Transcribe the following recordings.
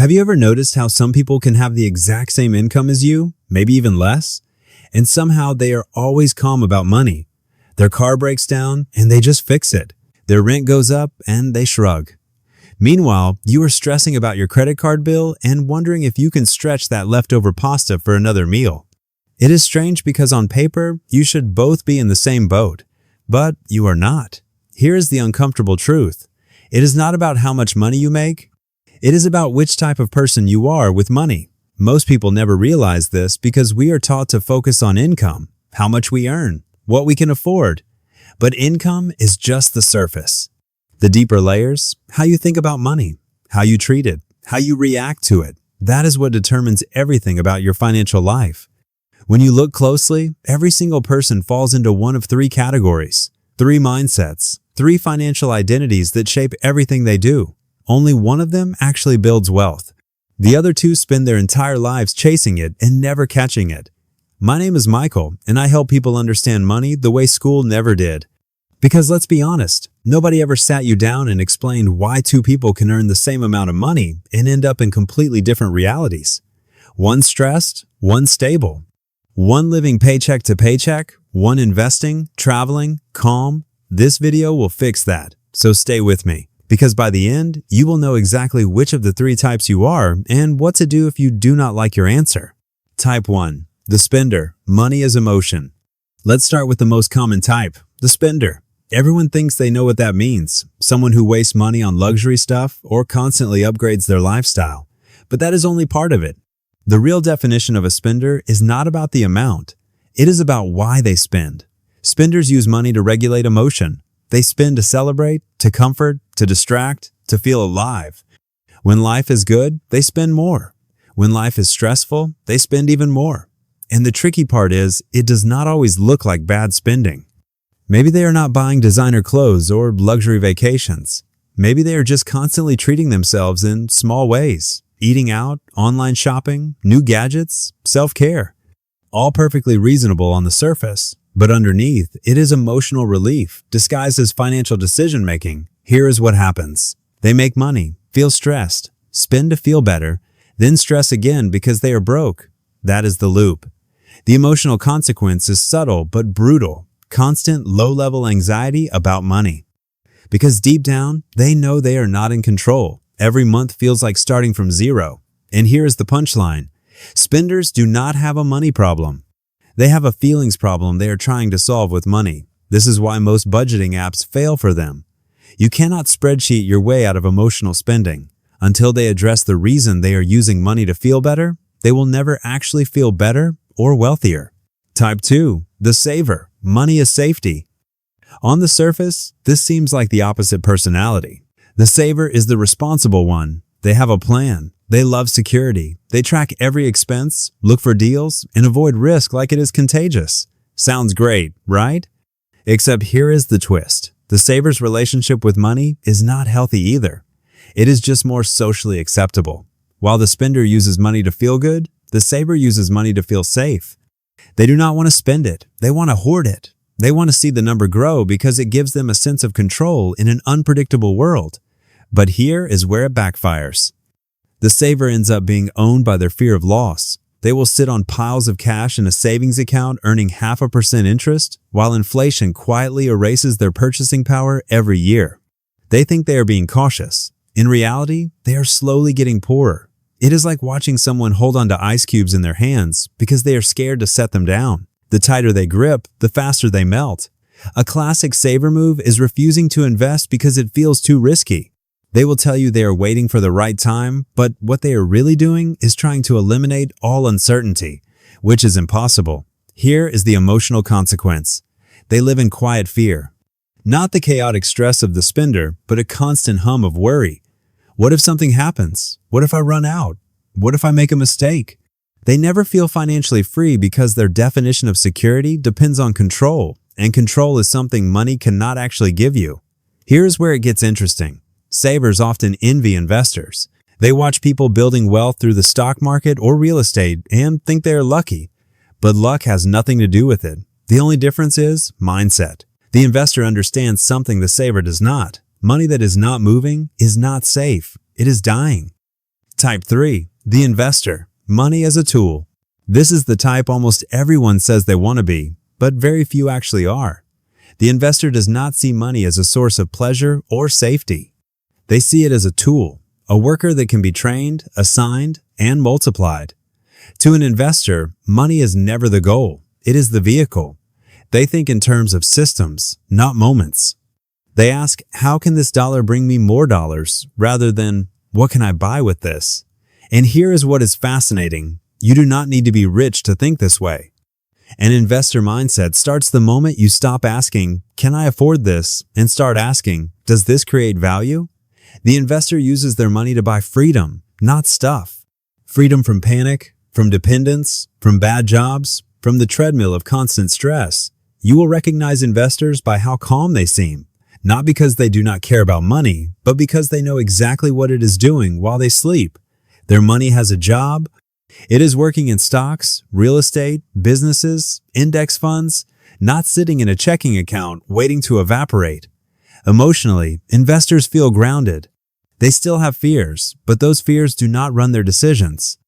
Have you ever noticed how some people can have the exact same income as you, maybe even less? And somehow they are always calm about money. Their car breaks down and they just fix it. Their rent goes up and they shrug. Meanwhile, you are stressing about your credit card bill and wondering if you can stretch that leftover pasta for another meal. It is strange because on paper, you should both be in the same boat, but you are not. Here is the uncomfortable truth. It is not about how much money you make. It is about which type of person you are with money. Most people never realize this because we are taught to focus on income, how much we earn, what we can afford. But income is just the surface. The deeper layers, how you think about money, how you treat it, how you react to it, that is what determines everything about your financial life. When you look closely, every single person falls into one of three categories, three mindsets, three financial identities that shape everything they do. Only one of them actually builds wealth. The other two spend their entire lives chasing it and never catching it. My name is Michael, and I help people understand money the way school never did. Because let's be honest, nobody ever sat you down and explained why two people can earn the same amount of money and end up in completely different realities. One stressed, one stable. One living paycheck to paycheck, one investing, traveling, calm. This video will fix that, so stay with me. Because by the end, you will know exactly which of the three types you are and what to do if you do not like your answer. Type 1. The spender. Money is emotion. Let's start with the most common type, the spender. Everyone thinks they know what that means, someone who wastes money on luxury stuff or constantly upgrades their lifestyle. But that is only part of it. The real definition of a spender is not about the amount. It is about why they spend. Spenders use money to regulate emotion. They spend to celebrate, to comfort, to distract, to feel alive. When life is good, they spend more. When life is stressful, they spend even more. And the tricky part is, it does not always look like bad spending. Maybe they are not buying designer clothes or luxury vacations. Maybe they are just constantly treating themselves in small ways. Eating out, online shopping, new gadgets, self-care. All perfectly reasonable on the surface. But underneath, it is emotional relief, disguised as financial decision-making. Here is what happens. They make money, feel stressed, spend to feel better, then stress again because they are broke. That is the loop. The emotional consequence is subtle but brutal. Constant, low-level anxiety about money. Because deep down, they know they are not in control. Every month feels like starting from zero. And here is the punchline. Spenders do not have a money problem. They have a feelings problem they are trying to solve with money. This is why most budgeting apps fail for them. You cannot spreadsheet your way out of emotional spending. Until they address the reason they are using money to feel better, they will never actually feel better or wealthier. Type 2. The saver. Money is safety. On the surface, this seems like the opposite personality. The saver is the responsible one. They have a plan. They love security. They track every expense, look for deals, and avoid risk like it is contagious. Sounds great, right? Except here is the twist. The saver's relationship with money is not healthy either. It is just more socially acceptable. While the spender uses money to feel good, the saver uses money to feel safe. They do not want to spend it. They want to hoard it. They want to see the number grow because it gives them a sense of control in an unpredictable world. But here is where it backfires. The saver ends up being owned by their fear of loss. They will sit on piles of cash in a savings account earning 0.5% interest, while inflation quietly erases their purchasing power every year. They think they are being cautious. In reality, they are slowly getting poorer. It is like watching someone hold onto ice cubes in their hands because they are scared to set them down. The tighter they grip, the faster they melt. A classic saver move is refusing to invest because it feels too risky. They will tell you they are waiting for the right time, but what they are really doing is trying to eliminate all uncertainty, which is impossible. Here is the emotional consequence. They live in quiet fear. Not the chaotic stress of the spender, but a constant hum of worry. What if something happens? What if I run out? What if I make a mistake? They never feel financially free because their definition of security depends on control, and control is something money cannot actually give you. Here's where it gets interesting. Savers often envy investors. They watch people building wealth through the stock market or real estate and think they are lucky. But luck has nothing to do with it. The only difference is mindset. The investor understands something the saver does not. Money that is not moving is not safe. It is dying. Type 3. The investor. Money as a tool. This is the type almost everyone says they want to be, but very few actually are. The investor does not see money as a source of pleasure or safety. They see it as a tool, a worker that can be trained, assigned, and multiplied. To an investor, money is never the goal. It is the vehicle. They think in terms of systems, not moments. They ask, how can this dollar bring me more dollars, rather than, what can I buy with this? And here is what is fascinating. You do not need to be rich to think this way. An investor mindset starts the moment you stop asking, can I afford this? And start asking, does this create value? The investor uses their money to buy freedom, not stuff. Freedom from panic, from dependence, from bad jobs, from the treadmill of constant stress. You will recognize investors by how calm they seem, not because they do not care about money, but because they know exactly what it is doing while they sleep. Their money has a job. It is working in stocks, real estate, businesses, index funds, not sitting in a checking account waiting to evaporate. Emotionally, investors feel grounded. They still have fears, but those fears do not run their decisions.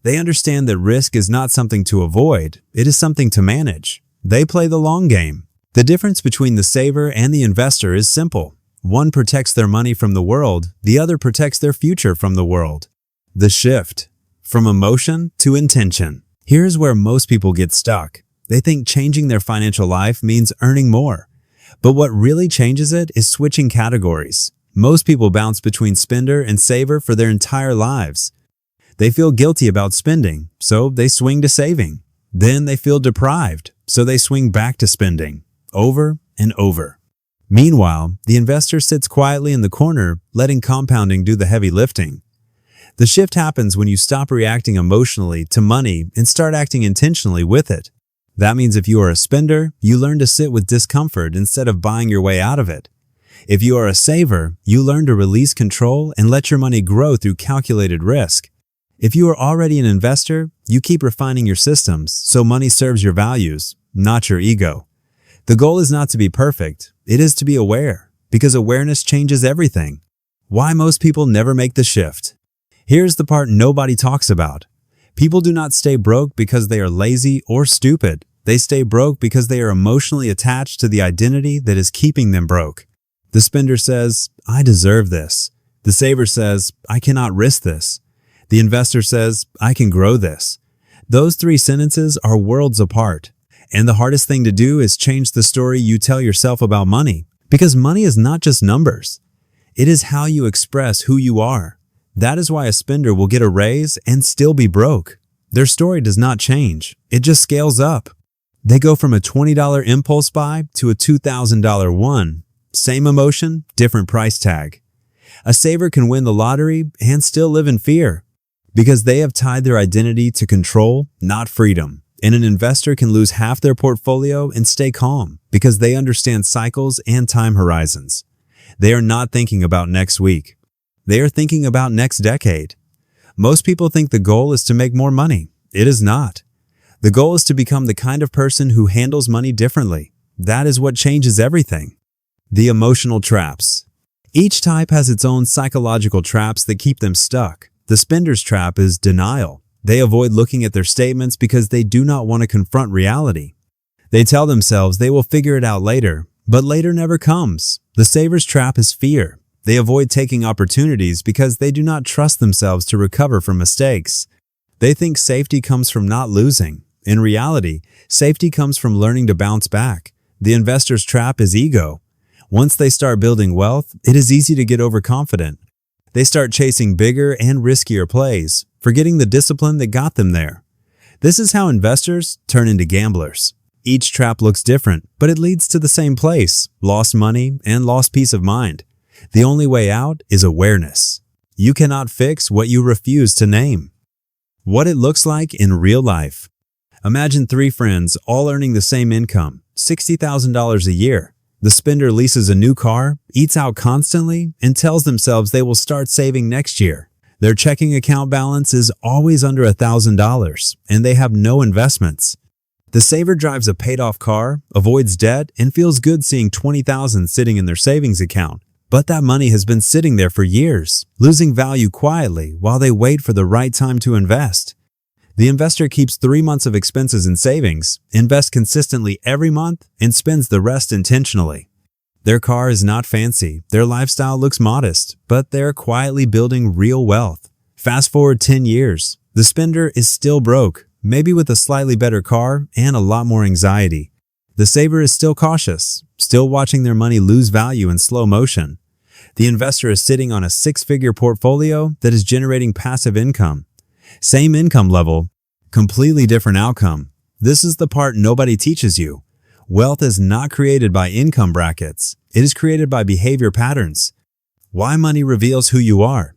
They understand that risk is not something to avoid, it is something to manage. They play the long game. The difference between the saver and the investor is simple. One protects their money from the world, the other protects their future from the world. The shift. From emotion to intention. Here's where most people get stuck. They think changing their financial life means earning more. But what really changes it is switching categories. Most people bounce between spender and saver for their entire lives. They feel guilty about spending, so they swing to saving. Then they feel deprived, so they swing back to spending, over and over. Meanwhile, the investor sits quietly in the corner, letting compounding do the heavy lifting. The shift happens when you stop reacting emotionally to money and start acting intentionally with it. That means if you are a spender, you learn to sit with discomfort instead of buying your way out of it. If you are a saver, you learn to release control and let your money grow through calculated risk. If you are already an investor, you keep refining your systems so money serves your values, not your ego. The goal is not to be perfect, it is to be aware, because awareness changes everything. Why most people never make the shift. Here's the part nobody talks about. People do not stay broke because they are lazy or stupid. They stay broke because they are emotionally attached to the identity that is keeping them broke. The spender says, I deserve this. The saver says, I cannot risk this. The investor says, I can grow this. Those three sentences are worlds apart. And the hardest thing to do is change the story you tell yourself about money. Because money is not just numbers. It is how you express who you are. That is why a spender will get a raise and still be broke. Their story does not change. It just scales up. They go from a $20 impulse buy to a $2,000 one. Same emotion, different price tag. A saver can win the lottery and still live in fear because they have tied their identity to control, not freedom. And an investor can lose half their portfolio and stay calm because they understand cycles and time horizons. They are not thinking about next week. They are thinking about next decade. Most people think the goal is to make more money. It is not. The goal is to become the kind of person who handles money differently. That is what changes everything. The emotional traps. Each type has its own psychological traps that keep them stuck. The spender's trap is denial. They avoid looking at their statements because they do not want to confront reality. They tell themselves they will figure it out later, but later never comes. The saver's trap is fear. They avoid taking opportunities because they do not trust themselves to recover from mistakes. They think safety comes from not losing. In reality, safety comes from learning to bounce back. The investor's trap is ego. Once they start building wealth, it is easy to get overconfident. They start chasing bigger and riskier plays, forgetting the discipline that got them there. This is how investors turn into gamblers. Each trap looks different, but it leads to the same place: lost money and lost peace of mind. The only way out is awareness. You cannot fix what you refuse to name. What it looks like in real life. Imagine three friends all earning the same income, $60,000 a year. The spender leases a new car, eats out constantly, and tells themselves they will start saving next year. Their checking account balance is always under $1,000, and they have no investments. The saver drives a paid-off car, avoids debt, and feels good seeing $20,000 sitting in their savings account. But that money has been sitting there for years, losing value quietly while they wait for the right time to invest. The investor keeps 3 months of expenses in savings, invests consistently every month, and spends the rest intentionally. Their car is not fancy, their lifestyle looks modest, but they're quietly building real wealth. Fast forward 10 years, the spender is still broke, maybe with a slightly better car and a lot more anxiety. The saver is still cautious, still watching their money lose value in slow motion. The investor is sitting on a 6-figure portfolio that is generating passive income. Same income level, completely different outcome. This is the part nobody teaches you. Wealth is not created by income brackets. It is created by behavior patterns. Why money reveals who you are.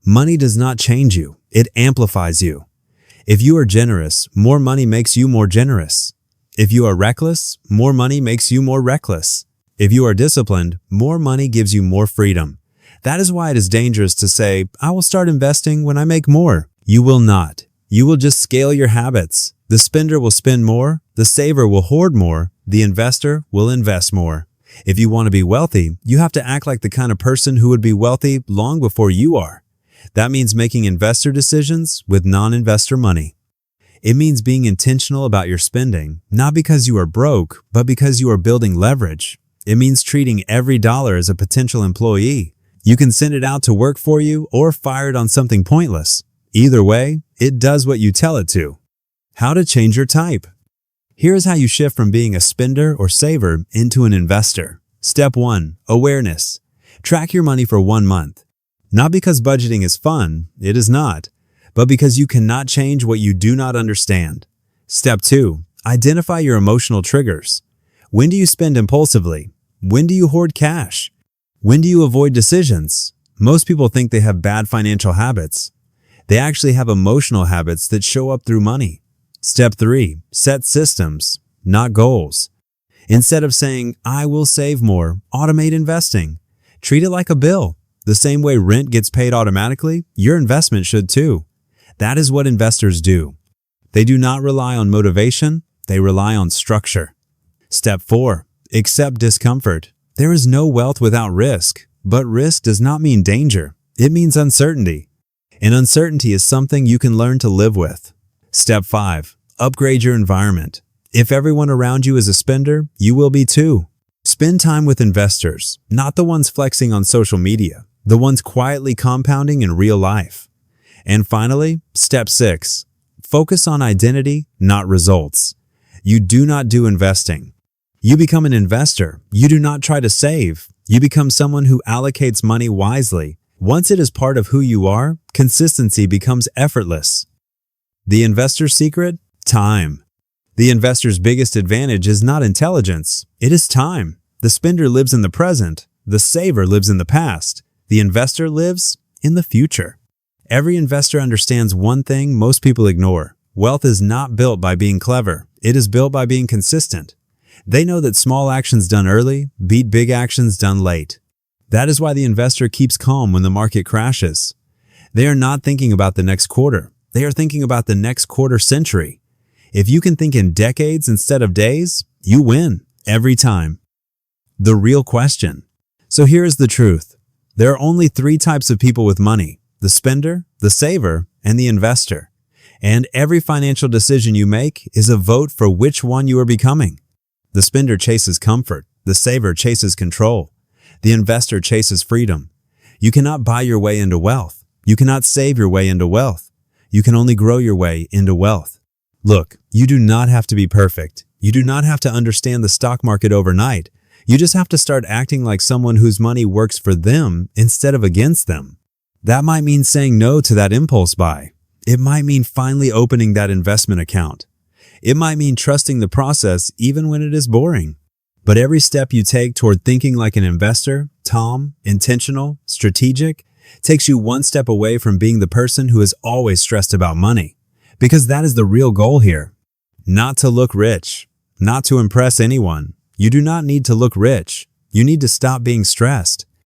Money does not change you. It amplifies you. If you are generous, more money makes you more generous. If you are reckless, more money makes you more reckless. If you are disciplined, more money gives you more freedom. That is why it is dangerous to say, I will start investing when I make more. You will not. You will just scale your habits. The spender will spend more, the saver will hoard more, the investor will invest more. If you want to be wealthy, you have to act like the kind of person who would be wealthy long before you are. That means making investor decisions with non-investor money. It means being intentional about your spending, not because you are broke, but because you are building leverage. It means treating every dollar as a potential employee. You can send it out to work for you or fire it on something pointless. Either way, it does what you tell it to. How to change your type. Here is how you shift from being a spender or saver into an investor. Step 1. Awareness. Track your money for 1 month. Not because budgeting is fun, it is not, but because you cannot change what you do not understand. Step 2. Identify your emotional triggers. When do you spend impulsively? When do you hoard cash? When do you avoid decisions? Most people think they have bad financial habits. They actually have emotional habits that show up through money. Step 3. Set systems, not goals. Instead of saying, I will save more, automate investing. Treat it like a bill. The same way rent gets paid automatically, your investment should too. That is what investors do. They do not rely on motivation, they rely on structure. Step 4. Accept discomfort. There is no wealth without risk, but risk does not mean danger. It means uncertainty. And uncertainty is something you can learn to live with. Step 5. Upgrade your environment. If everyone around you is a spender, you will be too. Spend time with investors, not the ones flexing on social media, the ones quietly compounding in real life. And finally, step 6. Focus on identity, not results. You do not do investing. You become an investor. You do not try to save. You become someone who allocates money wisely. Once it is part of who you are, consistency becomes effortless. The investor's secret? Time. The investor's biggest advantage is not intelligence. It is time. The spender lives in the present. The saver lives in the past. The investor lives in the future. Every investor understands one thing most people ignore. Wealth is not built by being clever. It is built by being consistent. They know that small actions done early beat big actions done late. That is why the investor keeps calm when the market crashes. They are not thinking about the next quarter. They are thinking about the next quarter century. If you can think in decades instead of days, you win every time. The real question. So here is the truth. There are only 3 types of people with money: the spender, the saver, and the investor. And every financial decision you make is a vote for which one you are becoming. The spender chases comfort. The saver chases control. The investor chases freedom. You cannot buy your way into wealth. You cannot save your way into wealth. You can only grow your way into wealth. Look, you do not have to be perfect. You do not have to understand the stock market overnight. You just have to start acting like someone whose money works for them instead of against them. That might mean saying no to that impulse buy. It might mean finally opening that investment account. It might mean trusting the process even when it is boring. But every step you take toward thinking like an investor, calm, intentional, strategic, takes you one step away from being the person who is always stressed about money. Because that is the real goal here. Not to look rich, not to impress anyone. You do not need to look rich. You need to stop being stressed.